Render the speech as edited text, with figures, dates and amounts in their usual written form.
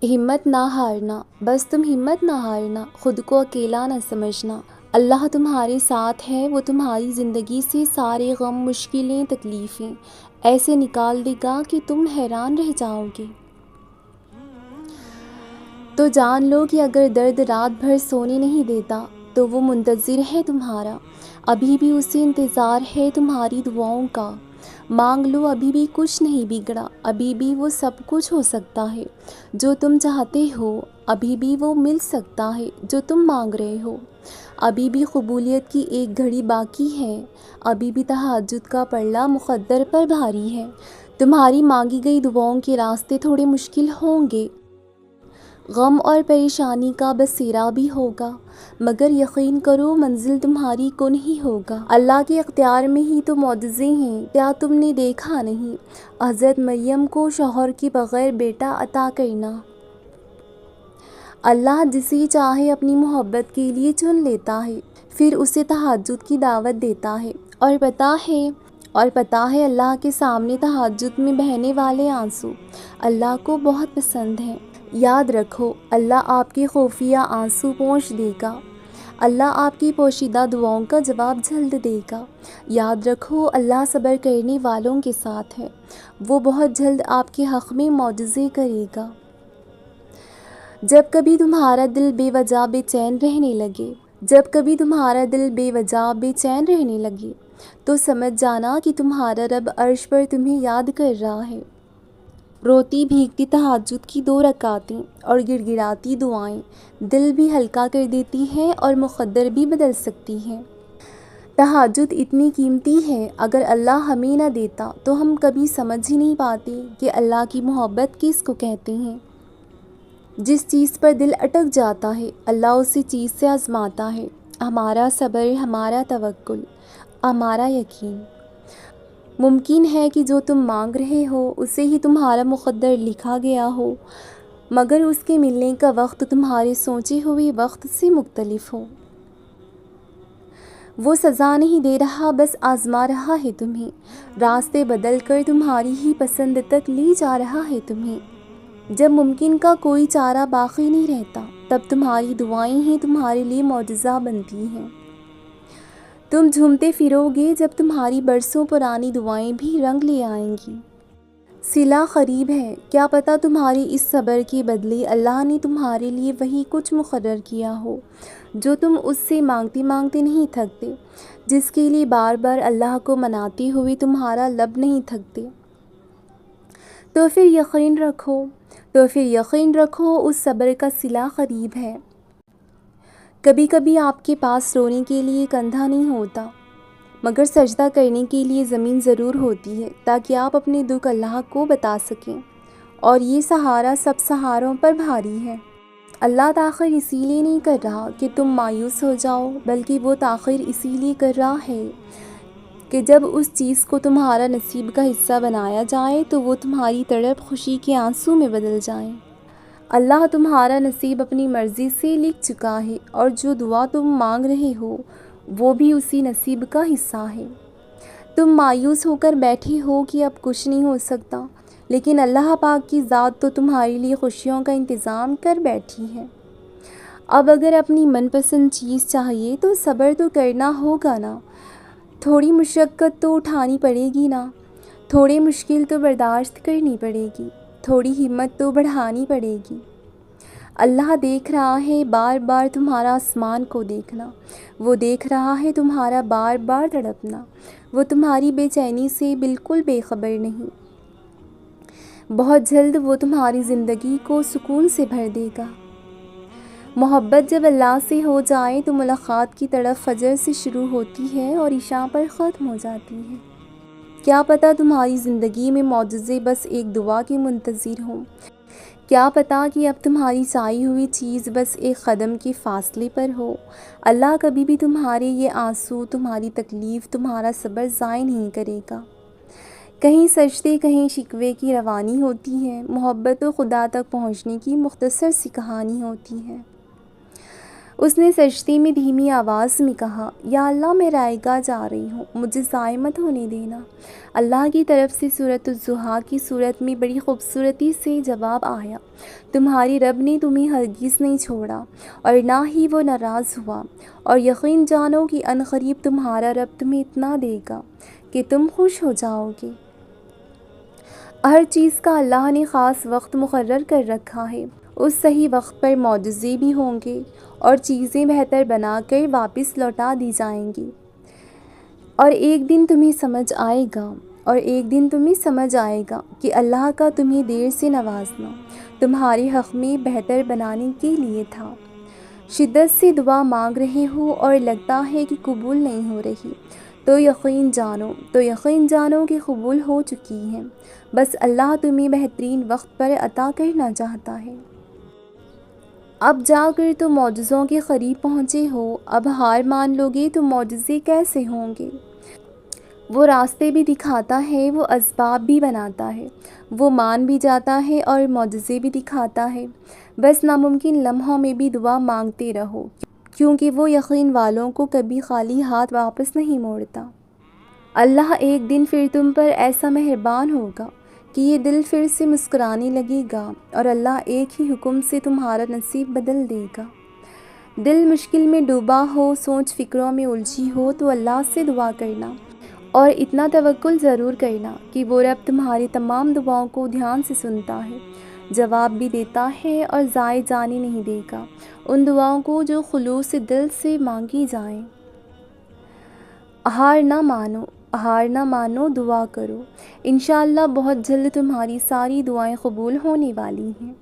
ہمت نہ ہارنا، بس تم ہمت نہ ہارنا، خود کو اکیلا نہ سمجھنا۔ اللہ تمہارے ساتھ ہے، وہ تمہاری زندگی سے سارے غم، مشکلیں، تکلیفیں ایسے نکال دے گا کہ تم حیران رہ جاؤ گے۔ تو جان لو کہ اگر درد رات بھر سونے نہیں دیتا تو وہ منتظر ہے تمہارا، ابھی بھی اسے انتظار ہے تمہاری دعاؤں کا۔ مانگ لو، ابھی بھی کچھ نہیں بگڑا، ابھی بھی وہ سب کچھ ہو سکتا ہے جو تم چاہتے ہو، ابھی بھی وہ مل سکتا ہے جو تم مانگ رہے ہو، ابھی بھی قبولیت کی ایک گھڑی باقی ہے، ابھی بھی تہجد کا پلڑا مقدر پر بھاری ہے۔ تمہاری مانگی گئی دعاؤں کے راستے تھوڑے مشکل ہوں گے، غم اور پریشانی کا بسیرا بھی ہوگا، مگر یقین کرو منزل تمہاری کن ہی ہوگا۔ اللہ کے اختیار میں ہی تو معجزے ہیں، کیا تم نے دیکھا نہیں؟ حضرت مریم کو شوہر کے بغیر بیٹا عطا کرنا۔ اللہ جسے چاہے اپنی محبت کے لیے چن لیتا ہے، پھر اسے تہجد کی دعوت دیتا ہے، اور پتہ ہے اللہ کے سامنے تہجد میں بہنے والے آنسو اللہ کو بہت پسند ہیں۔ یاد رکھو، اللہ آپ کے خفیہ آنسو پوچھ دے گا، اللہ آپ کی پوشیدہ دعاؤں کا جواب جلد دے گا۔ یاد رکھو، اللہ صبر کرنے والوں کے ساتھ ہے، وہ بہت جلد آپ کے حق میں معجزے کرے گا۔ جب کبھی تمہارا دل بے وجہ بے چین رہنے لگے تو سمجھ جانا کہ تمہارا رب عرش پر تمہیں یاد کر رہا ہے۔ روتی بھیگتی تہجد کی 2 رکعتیں اور گڑ گڑاتی دعائیں دل بھی ہلکا کر دیتی ہیں اور مقدر بھی بدل سکتی ہیں۔ تہجد اتنی قیمتی ہے، اگر اللہ ہمیں نہ دیتا تو ہم کبھی سمجھ ہی نہیں پاتے کہ اللہ کی محبت کس کو کہتے ہیں۔ جس چیز پر دل اٹک جاتا ہے، اللہ اسی چیز سے آزماتا ہے، ہمارا صبر، ہمارا توکل، ہمارا یقین۔ ممکن ہے کہ جو تم مانگ رہے ہو اسے ہی تمہارا مقدر لکھا گیا ہو، مگر اس کے ملنے کا وقت تمہارے سوچے ہوئے وقت سے مختلف ہو۔ وہ سزا نہیں دے رہا، بس آزما رہا ہے تمہیں، راستے بدل کر تمہاری ہی پسند تک لے جا رہا ہے تمہیں۔ جب ممکن کا کوئی چارہ باقی نہیں رہتا، تب تمہاری دعائیں ہی تمہارے لیے معجزہ بنتی ہیں۔ تم جھومتے پھرو گے جب تمہاری برسوں پرانی دعائیں بھی رنگ لے آئیں گی۔ صلہ قریب ہے، کیا پتہ تمہارے اس صبر کے بدلے اللہ نے تمہارے لیے وہی کچھ مقرر کیا ہو جو تم اس سے مانگتے مانگتے نہیں تھکتے، جس کے لیے بار بار اللہ کو مناتے ہوئے تمہارا لب نہیں تھکتے۔ تو پھر یقین رکھو اس صبر کا صلہ قریب ہے۔ کبھی کبھی آپ کے پاس رونے کے لیے کندھا نہیں ہوتا، مگر سجدہ کرنے کے لیے زمین ضرور ہوتی ہے، تاکہ آپ اپنے دکھ اللہ کو بتا سکیں، اور یہ سہارا سب سہاروں پر بھاری ہے۔ اللہ تاخیر اسی لیے نہیں کر رہا کہ تم مایوس ہو جاؤ، بلکہ وہ تاخیر اسی لیے کر رہا ہے کہ جب اس چیز کو تمہارا نصیب کا حصہ بنایا جائے تو وہ تمہاری تڑپ خوشی کے آنسو میں بدل جائیں۔ اللہ تمہارا نصیب اپنی مرضی سے لکھ چکا ہے، اور جو دعا تم مانگ رہے ہو وہ بھی اسی نصیب کا حصہ ہے۔ تم مایوس ہو کر بیٹھے ہو کہ اب کچھ نہیں ہو سکتا، لیکن اللہ پاک کی ذات تو تمہارے لیے خوشیوں کا انتظام کر بیٹھی ہے۔ اب اگر اپنی من پسند چیز چاہیے تو صبر تو کرنا ہوگا نا، تھوڑی مشقت تو اٹھانی پڑے گی نا، تھوڑی مشکل تو برداشت کرنی پڑے گی، تھوڑی ہمت تو بڑھانی پڑے گی۔ اللہ دیکھ رہا ہے بار بار تمہارا آسمان کو دیکھنا، وہ دیکھ رہا ہے تمہارا بار بار تڑپنا، وہ تمہاری بے چینی سے بالکل بے خبر نہیں۔ بہت جلد وہ تمہاری زندگی کو سکون سے بھر دے گا۔ محبت جب اللہ سے ہو جائے تو ملاقات کی تڑپ فجر سے شروع ہوتی ہے اور عشاء پر ختم ہو جاتی ہے۔ کیا پتہ تمہاری زندگی میں معجزے بس ایک دعا کے منتظر ہوں، کیا پتہ کہ اب تمہاری چاہی ہوئی چیز بس ایک قدم کے فاصلے پر ہو۔ اللہ کبھی بھی تمہارے یہ آنسو، تمہاری تکلیف، تمہارا صبر ضائع نہیں کرے گا۔ کہیں سجدے، کہیں شکوے کی روانی ہوتی ہے، محبت و خدا تک پہنچنے کی مختصر سی کہانی ہوتی ہے۔ اس نے سجدے میں دھیمی آواز میں کہا، یا اللہ میں رائیگاہ جا رہی ہوں، مجھے ضائع مت ہونے دینا۔ اللہ کی طرف سے سورۃ الضحیٰ کی صورت میں بڑی خوبصورتی سے جواب آیا، تمہاری رب نے تمہیں ہرگز نہیں چھوڑا اور نہ ہی وہ ناراض ہوا، اور یقین جانو کہ عنقریب تمہارا رب تمہیں اتنا دے گا کہ تم خوش ہو جاؤ گے۔ ہر چیز کا اللہ نے خاص وقت مقرر کر رکھا ہے، اس صحیح وقت پر معجزے بھی ہوں گے اور چیزیں بہتر بنا کر واپس لوٹا دی جائیں گی، اور ایک دن تمہیں سمجھ آئے گا کہ اللہ کا تمہیں دیر سے نوازنا تمہارے حق میں بہتر بنانے کے لیے تھا۔ شدت سے دعا مانگ رہے ہو اور لگتا ہے کہ قبول نہیں ہو رہی، تو یقین جانو کہ قبول ہو چکی ہے، بس اللہ تمہیں بہترین وقت پر عطا کرنا چاہتا ہے۔ اب جا کر تم معجزوں کے قریب پہنچے ہو، اب ہار مان لوگے تو معجزے کیسے ہوں گے؟ وہ راستے بھی دکھاتا ہے، وہ اسباب بھی بناتا ہے، وہ مان بھی جاتا ہے اور معجزے بھی دکھاتا ہے۔ بس ناممکن لمحوں میں بھی دعا مانگتے رہو، کیونکہ وہ یقین والوں کو کبھی خالی ہاتھ واپس نہیں موڑتا۔ اللہ ایک دن پھر تم پر ایسا مہربان ہوگا کہ یہ دل پھر سے مسکرانے لگے گا، اور اللہ ایک ہی حکم سے تمہارا نصیب بدل دے گا۔ دل مشکل میں ڈوبا ہو، سوچ فکروں میں الجھی ہو تو اللہ سے دعا کرنا، اور اتنا توکل ضرور کرنا کہ وہ رب تمہاری تمام دعاؤں کو دھیان سے سنتا ہے، جواب بھی دیتا ہے اور ضائع جانے نہیں دے گا ان دعاؤں کو جو خلوص دل سے مانگی جائیں۔ ہار نہ مانو، دعا کرو، انشاءاللہ بہت جلد تمہاری ساری دعائیں قبول ہونے والی ہیں۔